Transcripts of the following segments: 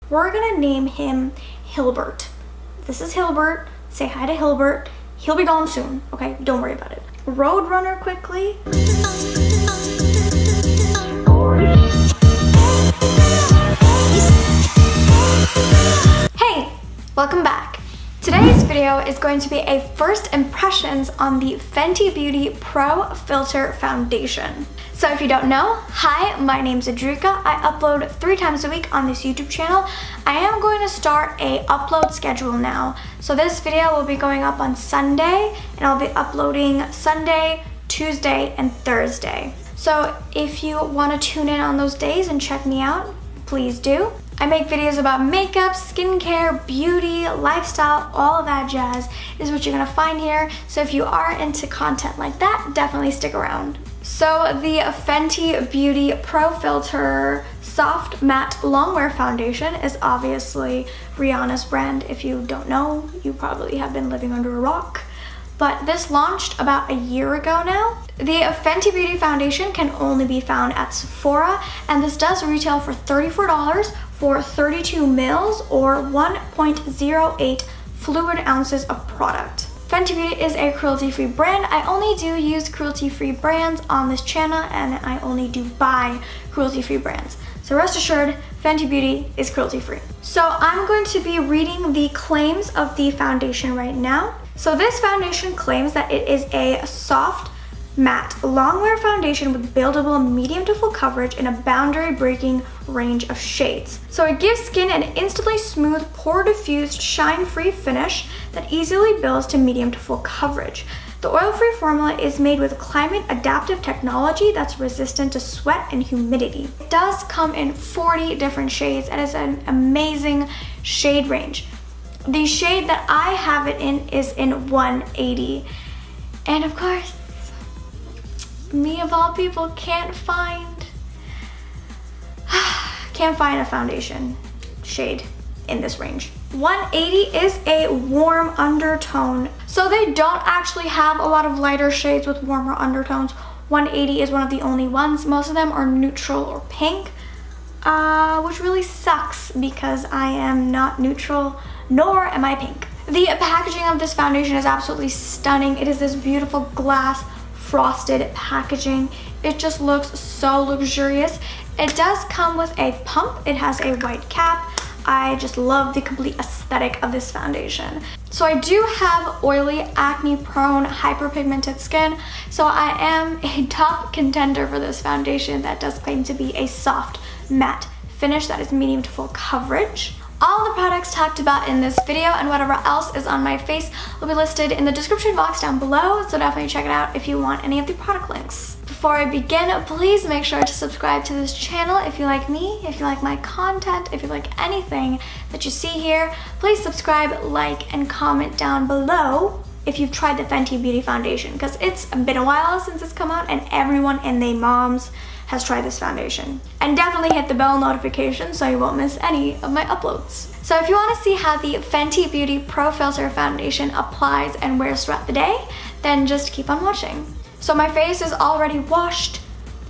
We're gonna name him Hilbert. This is Hilbert. Say hi to Hilbert. He'll be gone soon, okay? Don't worry about it. Roadrunner quickly. Hey, welcome back. Today's video is going to be a first impressions on the Fenty Beauty Pro Filt'r Foundation. So if you don't know, hi, my name's Adrika. I upload 3 times a week on this YouTube channel. I am going to start a upload schedule now. So this video will be going up on Sunday, and I'll be uploading Sunday, Tuesday, and Thursday. So if you want to tune in on those days and check me out, please do. I make videos about makeup, skincare, beauty, lifestyle, all of that jazz is what you're gonna find here. So if you are into content like that, definitely stick around. So the Fenty Beauty Pro Filt'r Soft Matte Longwear Foundation is obviously Rihanna's brand. If you don't know, you probably have been living under a rock. But this launched about a year ago now. The Fenty Beauty Foundation can only be found at Sephora, and this does retail for $34 for 32 mils or 1.08 fluid ounces of product. Fenty Beauty is a cruelty-free brand. I only do use cruelty-free brands on this channel, and I only do buy cruelty-free brands. So rest assured, Fenty Beauty is cruelty-free. So I'm going to be reading the claims of the foundation right now. So this foundation claims that it is a soft, matte, longwear foundation with buildable medium to full coverage in a boundary-breaking range of shades. So it gives skin an instantly smooth, pore-diffused, shine-free finish that easily builds to medium to full coverage. The oil-free formula is made with climate-adaptive technology that's resistant to sweat and humidity. It does come in 40 different shades and is an amazing shade range. The shade that I have it in is in 180. And of course, me of all people can't find a foundation shade in this range. 180 is a warm undertone. So they don't actually have a lot of lighter shades with warmer undertones. 180 is one of the only ones. Most of them are neutral or pink, which really sucks because I am not neutral, nor am I pink. The packaging of this foundation is absolutely stunning. It is this beautiful glass frosted packaging. It just looks so luxurious. It does come with a pump. It has a white cap. I just love the complete aesthetic of this foundation. So I do have oily, acne-prone, hyperpigmented skin, so I am a top contender for this foundation that does claim to be a soft, matte finish that is medium to full coverage. All the products talked about in this video and whatever else is on my face will be listed in the description box down below, so definitely check it out if you want any of the product links. Before I begin, please make sure to subscribe to this channel if you like me, if you like my content, if you like anything that you see here. Please subscribe, like, and comment down below if you've tried the Fenty Beauty Foundation, because it's been a while since it's come out and everyone and their moms has tried this foundation. And definitely hit the bell notification so you won't miss any of my uploads. So if you want to see how the Fenty Beauty Pro Filt'r Foundation applies and wears throughout the day, then just keep on watching. So my face is already washed,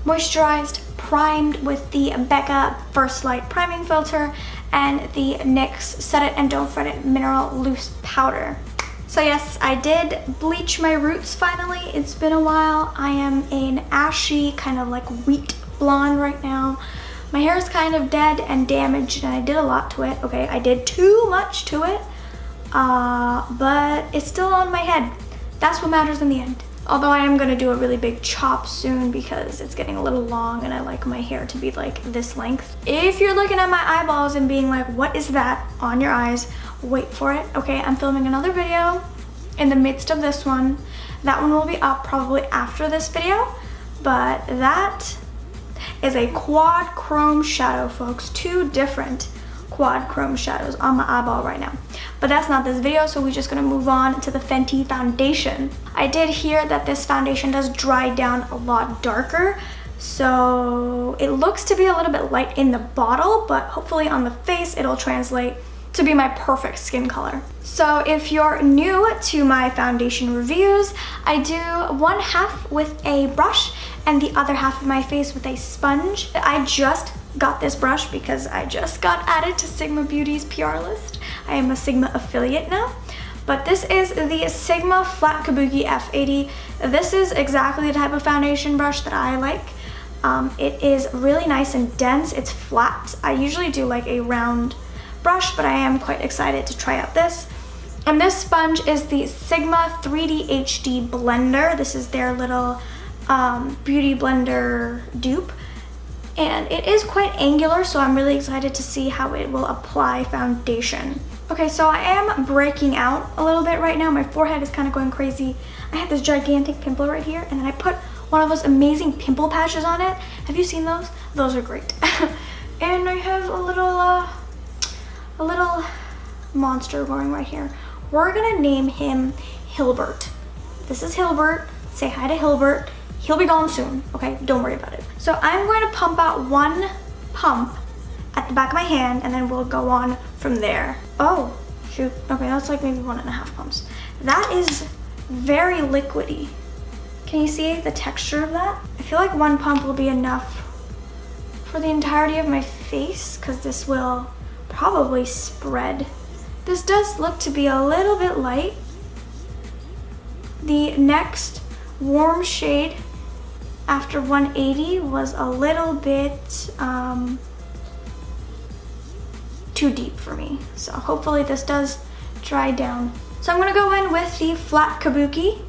moisturized, primed with the Becca First Light Priming Filter and the NYX Set It and Don't Fret It Mineral Loose Powder. So yes, I did bleach my roots finally. It's been a while. I am an ashy, kind of like wheat blonde right now. My hair is kind of dead and damaged and I did a lot to it. Okay, I did too much to it, but it's still on my head. That's what matters in the end. Although I am gonna do a really big chop soon because it's getting a little long and I like my hair to be like this length. If you're looking at my eyeballs and being like, what is that on your eyes? Wait for it. Okay, I'm filming another video in the midst of this one. That one will be up probably after this video, but that is a quad chrome shadow, folks. 2 different quad chrome shadows on my eyeball right now. But that's not this video, so we're just gonna move on to the Fenty foundation. I did hear that this foundation does dry down a lot darker, so it looks to be a little bit light in the bottle, but hopefully on the face it'll translate to be my perfect skin color. So if you're new to my foundation reviews, I do one half with a brush and the other half of my face with a sponge. I just got this brush because I just got added to Sigma Beauty's PR list. I am a Sigma affiliate now. But this is the Sigma Flat Kabuki F80. This is exactly the type of foundation brush that I like. It is really nice and dense. It's flat. I usually do like a round brush, but I am quite excited to try out this. And this sponge is the Sigma 3D HD Blender. This is their little beauty blender dupe. And it is quite angular, so I'm really excited to see how it will apply foundation. Okay, so I am breaking out a little bit right now. My forehead is kind of going crazy. I have this gigantic pimple right here, and then I put one of those amazing pimple patches on it. Have you seen those? Those are great. And I have a little monster going right here. We're gonna name him Hilbert. This is Hilbert. Say hi to Hilbert. He'll be gone soon, okay? Don't worry about it. So I'm going to pump out one pump at the back of my hand, and then we'll go on from there. Oh, shoot. Okay, that's like maybe 1.5 pumps. That is very liquidy. Can you see the texture of that? I feel like one pump will be enough for the entirety of my face, because this will probably spread. This does look to be a little bit light. The next warm shade after 180 was a little bit too deep for me. So hopefully this does dry down. So I'm gonna go in with the Flat Kabuki.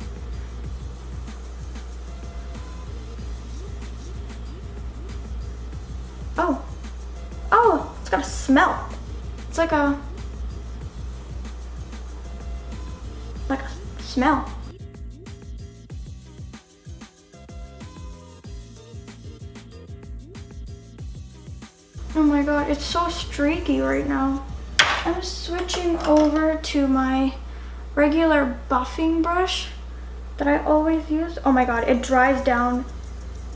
Oh, it's got a smell. It's like a smell. Oh my god, it's so streaky right now. I'm switching over to my regular buffing brush that I always use. Oh my god, it dries down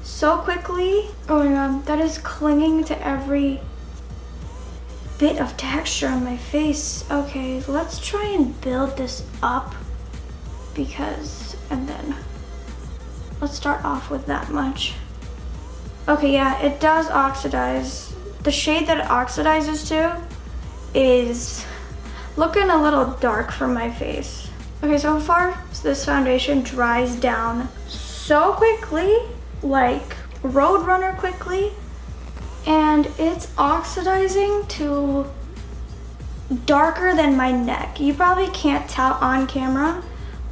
so quickly. Oh my god, that is clinging to every bit of texture on my face. Okay, let's try and build this up and then let's start off with that much. Okay, yeah, it does oxidize. The shade that it oxidizes to is looking a little dark from my face. Okay, so far this foundation dries down so quickly, like Roadrunner quickly, and it's oxidizing to darker than my neck. You probably can't tell on camera,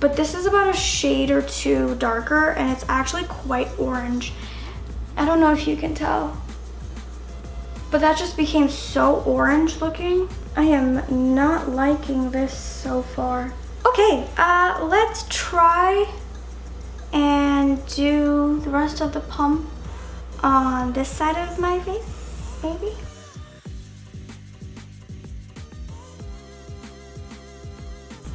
but this is about a shade or two darker, and it's actually quite orange. I don't know if you can tell, but that just became so orange looking. I am not liking this so far. Okay, let's try and do the rest of the pump on this side of my face, maybe.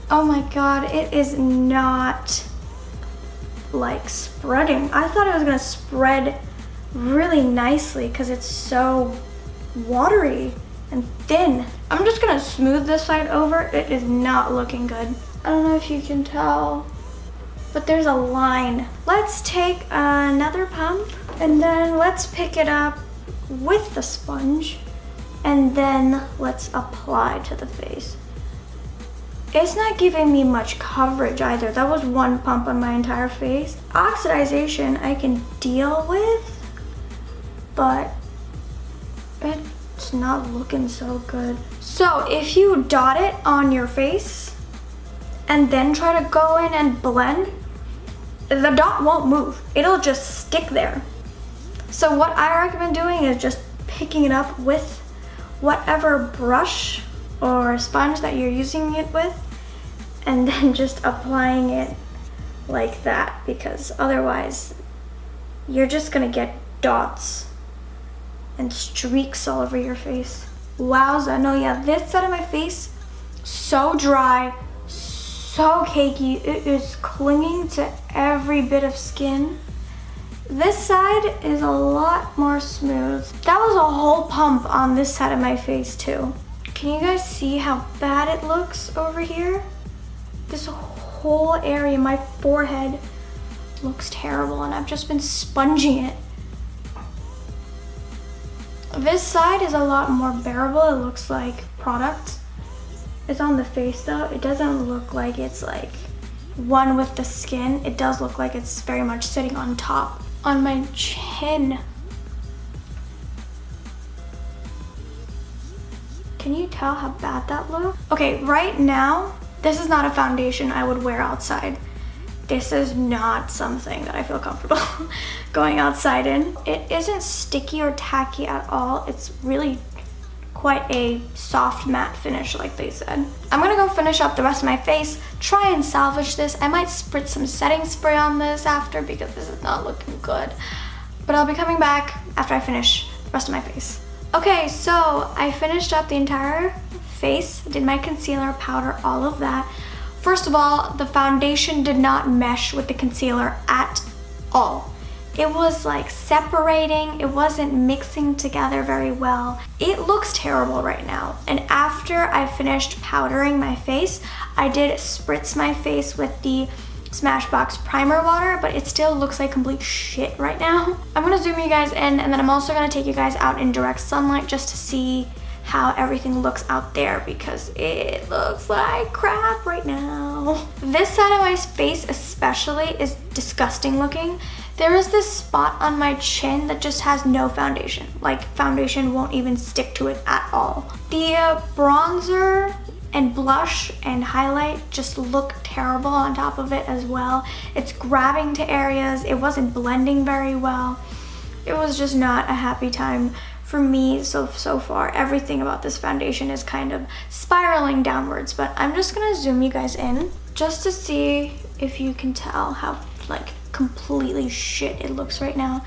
Oh my god, it is not like spreading. I thought it was gonna spread really nicely because it's so watery and thin. I'm just gonna smooth this side over. It is not looking good. I don't know if you can tell, but there's a line. Let's take another pump and then let's pick it up with the sponge and then let's apply to the face. It's not giving me much coverage either. That was one pump on my entire face. Oxidization I can deal with, but it's not looking so good. So if you dot it on your face and then try to go in and blend, the dot won't move. It'll just stick there. So what I recommend doing is just picking it up with whatever brush or sponge that you're using it with, and then just applying it like that, because otherwise you're just gonna get dots and streaks all over your face. Wowza, no, yeah, this side of my face, so dry, so cakey. It is clinging to every bit of skin. This side is a lot more smooth. That was a whole pump on this side of my face too. Can you guys see how bad it looks over here? This whole area, my forehead, looks terrible, and I've just been sponging it. This side is a lot more bearable. It looks like product. It's on the face though. It doesn't look like it's like one with the skin. It does look like it's very much sitting on top. On my chin. Can you tell how bad that looks? Okay, right now, this is not a foundation I would wear outside. This is not something that I feel comfortable going outside in. It isn't sticky or tacky at all. It's really quite a soft matte finish like they said. I'm gonna go finish up the rest of my face, try and salvage this. I might spritz some setting spray on this after because this is not looking good. But I'll be coming back after I finish the rest of my face. Okay, so I finished up the entire face, did my concealer, powder, all of that. First of all, the foundation did not mesh with the concealer at all. It was like separating, it wasn't mixing together very well. It looks terrible right now. And after I finished powdering my face, I did spritz my face with the Smashbox primer water, but it still looks like complete shit right now. I'm gonna zoom you guys in, and then I'm also gonna take you guys out in direct sunlight just to see how everything looks out there because it looks like crap right now. This side of my face especially is disgusting looking. There is this spot on my chin that just has no foundation. Like foundation won't even stick to it at all. The bronzer and blush and highlight just look terrible on top of it as well. It's grabbing to areas. It wasn't blending very well. It was just not a happy time for me so far. Everything about this foundation is kind of spiraling downwards, but I'm just gonna zoom you guys in just to see if you can tell how like completely shit it looks right now.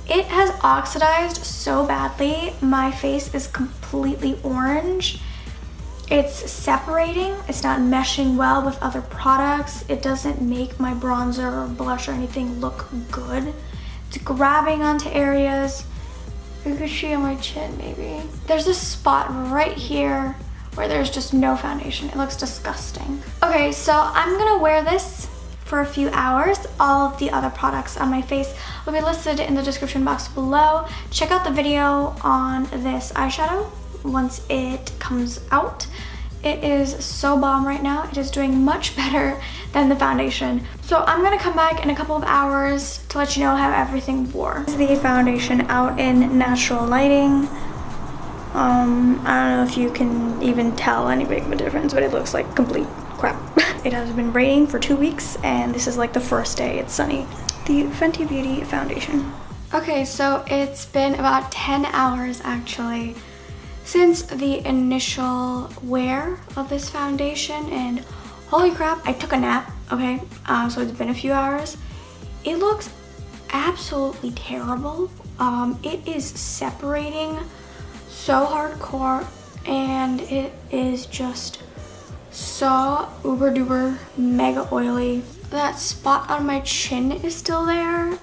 It has oxidized so badly. My face is completely orange. It's separating, it's not meshing well with other products. It doesn't make my bronzer or blush or anything look good. It's grabbing onto areas. You can see on my chin maybe. There's this spot right here where there's just no foundation. It looks disgusting. Okay, so I'm gonna wear this for a few hours. All of the other products on my face will be listed in the description box below. Check out the video on this eyeshadow once it comes out. It is so bomb right now. It is doing much better than the foundation. So I'm gonna come back in a couple of hours to let you know how everything wore. This is the foundation out in natural lighting. I don't know if you can even tell any big of a difference, but it looks like complete crap. It has been raining for 2 weeks and this is like the first day it's sunny. The Fenty Beauty foundation. Okay, so it's been about 10 hours actually since the initial wear of this foundation, and holy crap, I took a nap, okay? So it's been a few hours. It looks absolutely terrible. It is separating so hardcore, and it is just so uber duper mega oily. That spot on my chin is still there.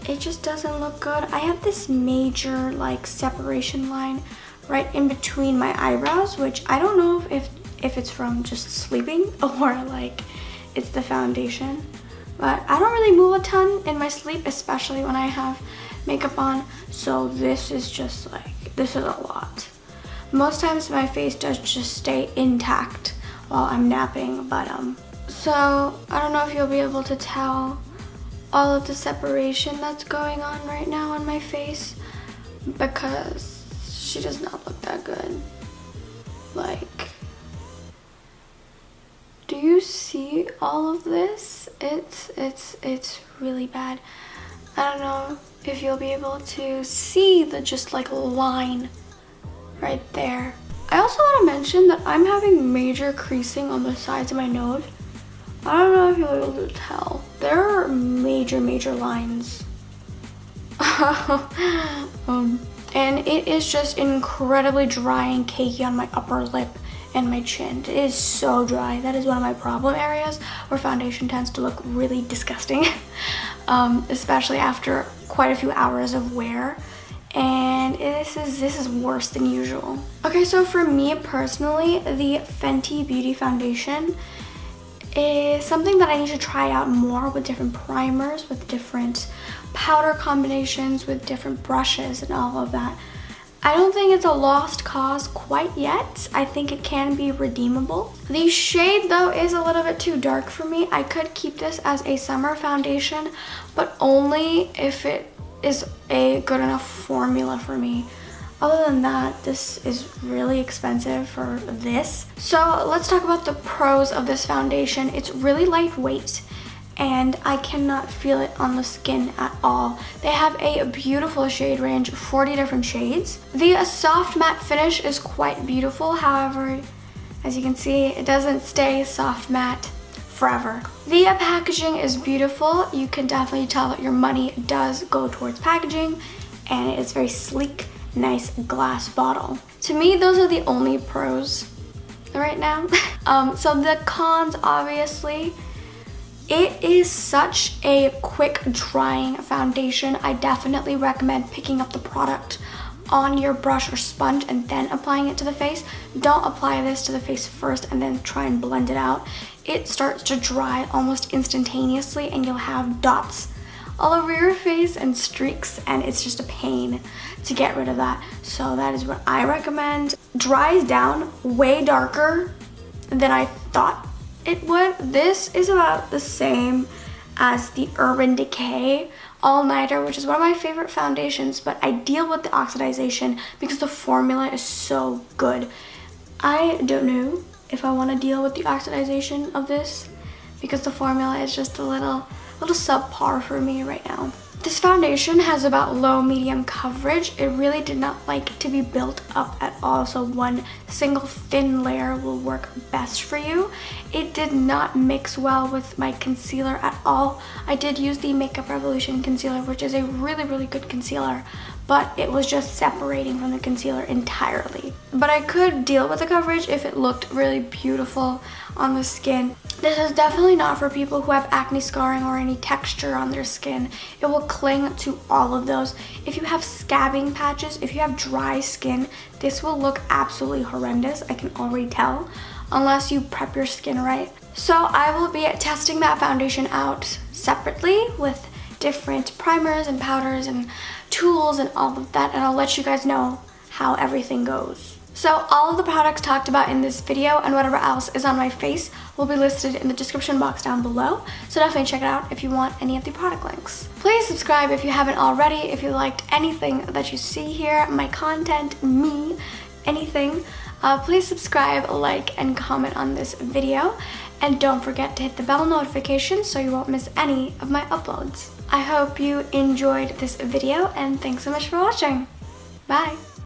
It just doesn't look good. I have this major like separation line right in between my eyebrows, which I don't know if it's from just sleeping or like it's the foundation. But I don't really move a ton in my sleep, especially when I have makeup on. So this is just like, this is a lot. Most times my face does just stay intact while I'm napping, but so I don't know if you'll be able to tell all of the separation that's going on right now on my face because she does not look that good. Like, do you see all of this? It's really bad. I don't know if you'll be able to see the just like line right there. I also want to mention that I'm having major creasing on the sides of my nose. I don't know if you'll be able to tell. There are major lines. And it is just incredibly dry and cakey on my upper lip and my chin. It is so dry. That is one of my problem areas where foundation tends to look really disgusting, especially after quite a few hours of wear. And this is worse than usual. Okay, so for me personally, the Fenty Beauty foundation, is something that I need to try out more with different primers, with different powder combinations, with different brushes and all of that. I don't think it's a lost cause quite yet. I think it can be redeemable. The shade though is a little bit too dark for me. I could keep this as a summer foundation, but only if it is a good enough formula for me. Other than that, this is really expensive for this. So let's talk about the pros of this foundation. It's really lightweight and I cannot feel it on the skin at all. They have a beautiful shade range, 40 different shades. The soft matte finish is quite beautiful. However, as you can see, it doesn't stay soft matte forever. The packaging is beautiful. You can definitely tell that your money does go towards packaging, and it is very sleek, nice glass bottle. To me, those are the only pros right now. So the cons, obviously, it is such a quick drying foundation. I definitely recommend picking up the product on your brush or sponge and then applying it to the face. Don't apply this to the face first and then try and blend it out. It starts to dry almost instantaneously and you'll have dots all over your face and streaks, and it's just a pain to get rid of that. So that is what I recommend. Dries down way darker than I thought it would. This is about the same as the Urban Decay All Nighter, which is one of my favorite foundations, but I deal with the oxidization because the formula is so good. I don't know if I want to deal with the oxidization of this because the formula is just a little subpar for me right now. This foundation has about low medium coverage. It really did not like to be built up at all, so one single thin layer will work best for you. It did not mix well with my concealer at all. I did use the Makeup Revolution concealer, which is a really good concealer, but it was just separating from the concealer entirely. But I could deal with the coverage if it looked really beautiful on the skin. This is definitely not for people who have acne scarring or any texture on their skin. It will cling to all of those. If you have scabbing patches, if you have dry skin, this will look absolutely horrendous. I can already tell, unless you prep your skin right. So I will be testing that foundation out separately with different primers and powders and tools and all of that, and I'll let you guys know how everything goes. So all of the products talked about in this video and whatever else is on my face will be listed in the description box down below, so definitely check it out if you want any of the product links. Please subscribe if you haven't already. If you liked anything that you see here, my content, me, anything, please subscribe, like, and comment on this video. And don't forget to hit the bell notification so you won't miss any of my uploads. I hope you enjoyed this video, and thanks so much for watching. Bye!